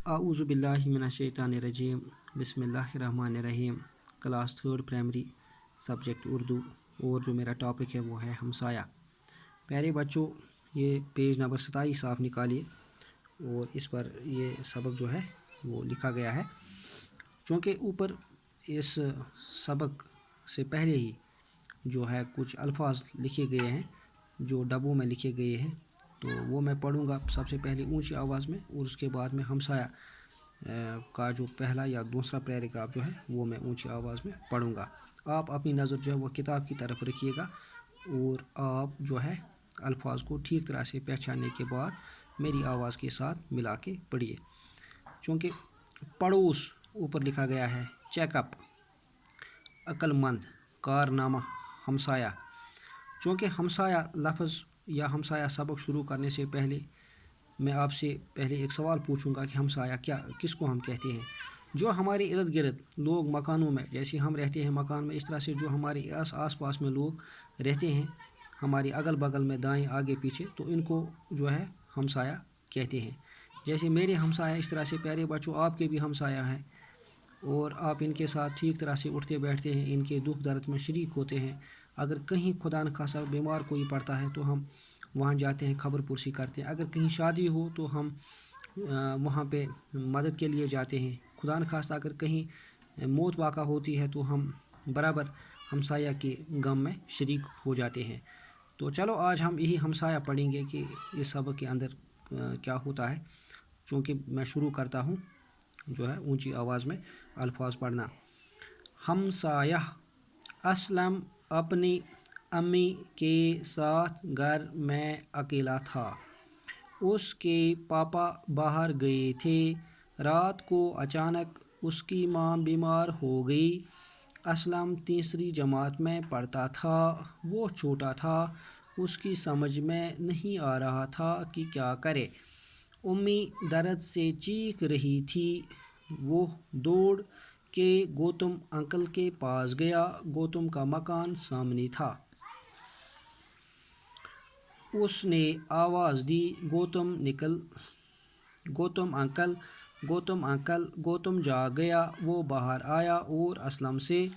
आऊज़ु बिल्लाहि मिनश्शैतानिर्रजीम बिस्मिल्लाहिर्रहमानिर्रहीम। Class 3 primary subject Urdu, और जो मेरा टॉपिक है वो है हमसाया। प्यारे बच्चों, ये पेज नंबर 27 आप निकालिए और इस पर ये सबक जो है वो लिखा गया है। चूँकि ऊपर इस सबक से पहले ही जो है कुछ अल्फाज लिखे गए हैं जो डब्बों में लिखे गए हैं, तो वो मैं पढ़ूंगा सबसे पहले ऊंची आवाज़ में, और उसके बाद में हमसाया का जो पहला या दूसरा पैराग्राफ जो है वो मैं ऊंची आवाज़ में पढ़ूंगा। आप अपनी नज़र जो है वो किताब की तरफ रखिएगा और आप जो है अल्फाज को ठीक तरह से पहचानने के बाद मेरी आवाज़ के साथ मिला के पढ़िए। चूँकि पड़ोस ऊपर लिखा गया है, चेकअप, अक्लमंद, कारनामा, हमसाया। चूँकि हमसाया लफ्ज़ या हमसाया सबक शुरू करने से पहले मैं आपसे पहले एक सवाल पूछूंगा कि हमसाया किसको हम कहते हैं। जो हमारे इर्द गिर्द लोग मकानों में, जैसे हम रहते हैं मकान में, इस तरह से जो हमारे आस पास में लोग रहते हैं, हमारे अगल बगल में, दाएं आगे पीछे, तो इनको जो है हमसाया कहते हैं। जैसे मेरे हमसाया, इस तरह से प्यारे बच्चों आपके भी हमसाया हैं और आप इनके साथ ठीक तरह से उठते बैठते हैं, इनके दुख दर्द में शरीक होते हैं। अगर कहीं खुदा न खासा बीमार कोई पड़ता है तो हम वहाँ जाते हैं, खबर पुरसी करते हैं। अगर कहीं शादी हो तो हम वहाँ पे मदद के लिए जाते हैं। खुदा न खास्ता अगर कहीं मौत वाक़ा होती है तो हम बराबर हमसाया के गम में शरीक हो जाते हैं। तो चलो आज हम यही हमसाया पढ़ेंगे कि इस सबक के अंदर क्या होता है। चूँकि मैं शुरू करता हूँ जो है ऊंची आवाज़ में अल्फाज पढ़ना। हमसाया। असलम अपनी अम्मी के साथ घर में अकेला था। उसके पापा बाहर गए थे। रात को अचानक उसकी माँ बीमार हो गई। असलम तीसरी जमात में पढ़ता था। वो छोटा था, उसकी समझ में नहीं आ रहा था कि क्या करे। उम्मी दर्द से चीख रही थी। वो दौड़ के गौतम अंकल के पास गया। गौतम का मकान सामने था। उसने आवाज़ दी, गौतम अंकल, गौतम अंकल। गौतम जाग गया। वो बाहर आया और असलम से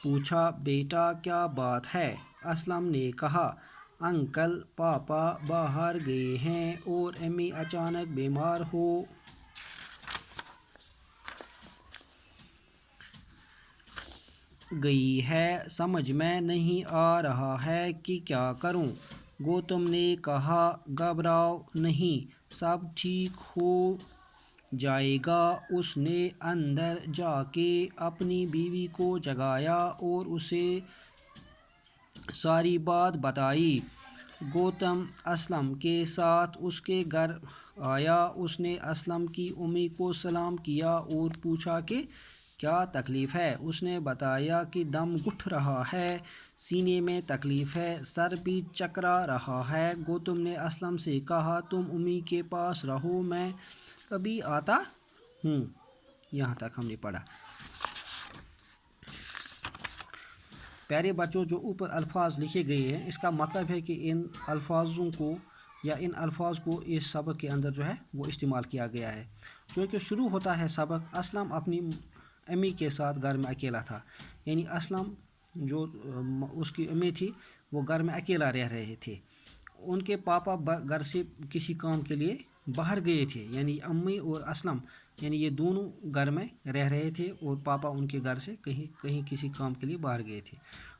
पूछा, बेटा क्या बात है? असलम ने कहा, अंकल पापा बाहर गए हैं और अम्मी अचानक बीमार हो गई है। समझ में नहीं आ रहा है कि क्या करूं। गौतम ने कहा, घबराओ नहीं, सब ठीक हो जाएगा। उसने अंदर जाके अपनी बीवी को जगाया और उसे सारी बात बताई। गौतम असलम के साथ उसके घर आया। उसने असलम की उम्मी को सलाम किया और पूछा कि क्या तकलीफ़ है। उसने बताया कि दम घुट रहा है, सीने में तकलीफ़ है, सर भी चकरा रहा है। गौतम ने असलम से कहा, तुम उम्मी के पास रहो, मैं अभी आता हूँ। यहाँ तक हमने पढ़ा। प्यारे बच्चों, जो ऊपर अल्फाज लिखे गए हैं, इसका मतलब है कि इन अल्फाजों को या इन अल्फाज को इस सबक के अंदर जो है वो इस्तेमाल किया गया है। क्योंकि शुरू होता है सबक, असलम अपनी अम्मी के साथ घर में अकेला था। यानी असलम जो उसकी अम्मी थी वो घर में अकेला रह रहे थे। उनके पापा घर से किसी काम के लिए बाहर गए थे। यानी अम्मी और असलम यानी ये दोनों घर में रह रहे थे और पापा उनके घर से कहीं किसी काम के लिए बाहर गए थे।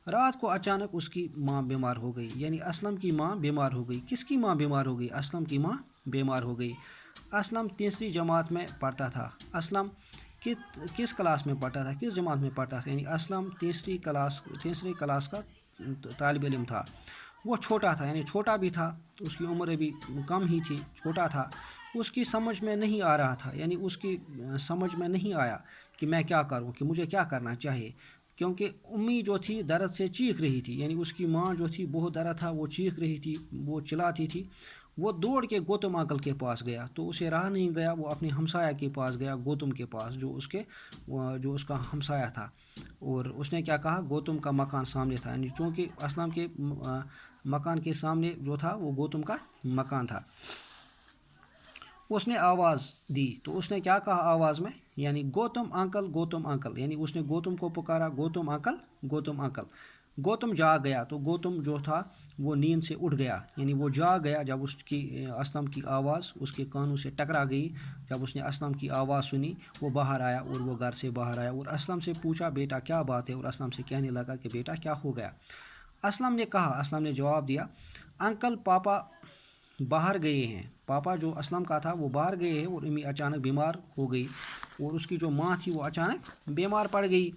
रात को अचानक उसकी माँ बीमार हो गई। यानी असलम की माँ बीमार हो गई। किसकी माँ बीमार हो गई? असलम की माँ बीमार हो गई। असलम तीसरी जमात में पढ़ता था। असलम किस क्लास में पढ़ता था, किस जमात में पढ़ता था? यानी असलम तीसरी क्लास का तालिब इल्म था। वो छोटा था, यानी छोटा भी था, उसकी उम्र भी कम ही थी, छोटा था। उसकी समझ में नहीं आ रहा था, यानी उसकी समझ में नहीं आया कि मैं क्या करूं, कि मुझे क्या करना चाहिए। क्योंकि उम्मी जो थी दर्द से चीख रही थी। यानी उसकी माँ जो थी बहुत दर्द था, वो चीख रही थी, वो चिल्लाती थी। वो दौड़ के गौतम अंकल के पास गया, तो उसे रहा नहीं गया, वो अपने हमसाया के पास गया, गौतम के पास, जो उसका हमसाया था। और उसने क्या कहा, गौतम का मकान सामने था। यानी चूँकि असलम के मकान के सामने जो था वो गौतम का मकान था। اس نے آواز دی، تو اس نے کیا کہا آواز میں، یعنی گوتم انکل، یعنی اس نے گوتم کو پکارا، گوتم انکل۔ گوتم جاگ گیا، تو گوتم جو تھا وہ نیند سے اٹھ گیا، یعنی وہ جاگ گیا جب اس کی اسلم کی آواز اس کے کانوں سے ٹکرا گئی۔ جب اس نے اسلم کی آواز سنی وہ باہر آیا، اور وہ گھر سے باہر آیا اور اسلم سے پوچھا بیٹا کیا بات ہے، اور اسلم سے کہنے لگا کہ بیٹا کیا ہو گیا۔ اسلم نے جواب دیا، انکل پاپا باہر گئے ہیں، پاپا جو اسلم کا تھا وہ باہر گئے ہیں، اور امی اچانک بیمار ہو گئی، اور اس کی جو ماں تھی وہ اچانک بیمار پڑ گئی۔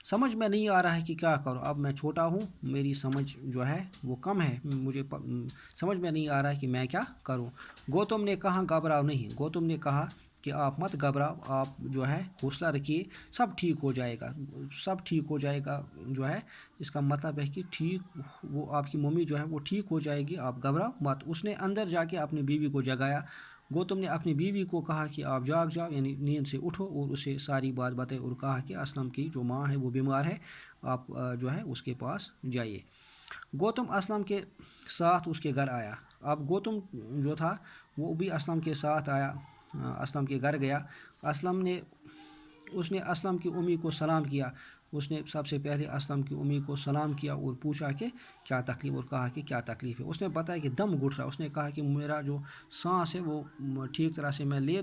سمجھ میں نہیں آ رہا ہے کہ کیا کروں، اب میں چھوٹا ہوں، میری سمجھ جو ہے وہ کم ہے، مجھے سمجھ میں نہیں آ رہا ہے کہ میں کیا کروں۔ گوتم نے کہا گھبراؤ نہیں، گوتم نے کہا کہ آپ مت گھبراؤ، آپ جو ہے حوصلہ رکھیے، سب ٹھیک ہو جائے گا، سب ٹھیک ہو جائے گا، جو ہے اس کا مطلب ہے کہ ٹھیک، وہ آپ کی ممی جو ہے وہ ٹھیک ہو جائے گی، آپ گھبراؤ مت۔ اس نے اندر جا کے اپنی بیوی کو جگایا۔ گوتم نے اپنی بیوی کو کہا کہ آپ جاگ جاؤ، یعنی نیند سے اٹھو، اور اسے ساری بات بتائی اور کہا کہ اسلم کی جو ماں ہے وہ بیمار ہے، آپ جو ہے اس کے پاس جائیے۔ گوتم اسلم کے ساتھ اس کے گھر آیا۔ اب گوتم جو تھا وہ بھی اسلم کے ساتھ آیا، اسلم کے گھر گیا۔ اس نے اسلم کی امی کو سلام کیا، اس نے سب سے پہلے اسلم کی امی کو سلام کیا اور پوچھا کہ کیا تکلیف، اور کہا کہ کیا تکلیف ہے۔ اس نے بتایا کہ دم گھٹ رہا، اس نے کہا کہ میرا جو سانس ہے وہ ٹھیک طرح سے میں لے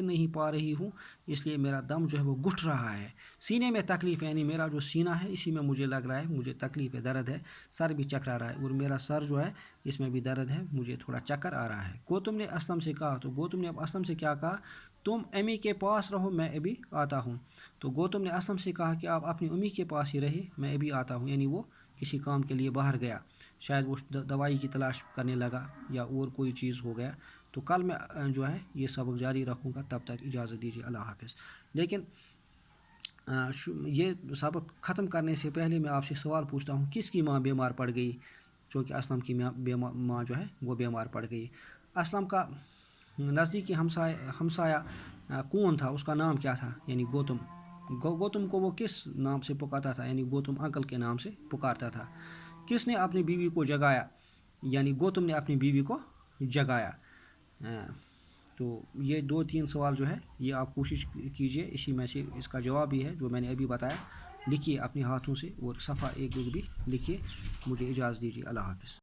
نہیں پا رہی ہوں، اس لیے میرا دم جو ہے وہ گھٹ رہا ہے، سینے میں تکلیف ہے، یعنی میرا جو سینہ ہے اسی میں مجھے لگ رہا ہے، مجھے تکلیف ہے، درد ہے، سر بھی چکرا رہا ہے، اور میرا سر جو ہے اس میں بھی درد ہے، مجھے تھوڑا چکر آ رہا ہے۔ گوتم نے اسلم سے کہا، تو گوتم نے اب اسلم سے کیا کہا، تم امی کے پاس رہو، میں ابھی آتا ہوں۔ تو گوتم نے اسلم سے کہا کہ آپ اپنی امی کے پاس ہی رہے، میں ابھی آتا ہوں، یعنی وہ کسی کام کے لیے باہر گیا، شاید وہ دوائی کی تلاش کرنے لگا یا اور کوئی چیز ہو گیا۔ تو کل میں جو ہے یہ سبق جاری رکھوں گا، تب تک اجازت دیجیے، اللہ حافظ۔ لیکن یہ سبق ختم کرنے سے پہلے میں آپ سے سوال پوچھتا ہوں، کس کی ماں بیمار پڑ گئی؟ چونکہ اسلم کی ماں جو ہے وہ بیمار پڑ گئی۔ اسلم کا نزدیکی ہمسایہ کون تھا، اس کا نام کیا تھا، یعنی گوتم۔ گوتم کو وہ کس نام سے پکارتا تھا، یعنی گوتم انکل کے نام سے پکارتا تھا۔ کس نے اپنی بیوی کو جگایا، یعنی گوتم نے اپنی بیوی کو جگایا۔ تو یہ 2-3 سوال جو ہے یہ آپ کوشش کیجئے، اسی میں سے اس کا جواب بھی ہے جو میں نے ابھی بتایا، لکھیے اپنے ہاتھوں سے، اور صفحہ 1-2 بھی لکھیے۔ مجھے اجازت دیجیے، اللہ حافظ۔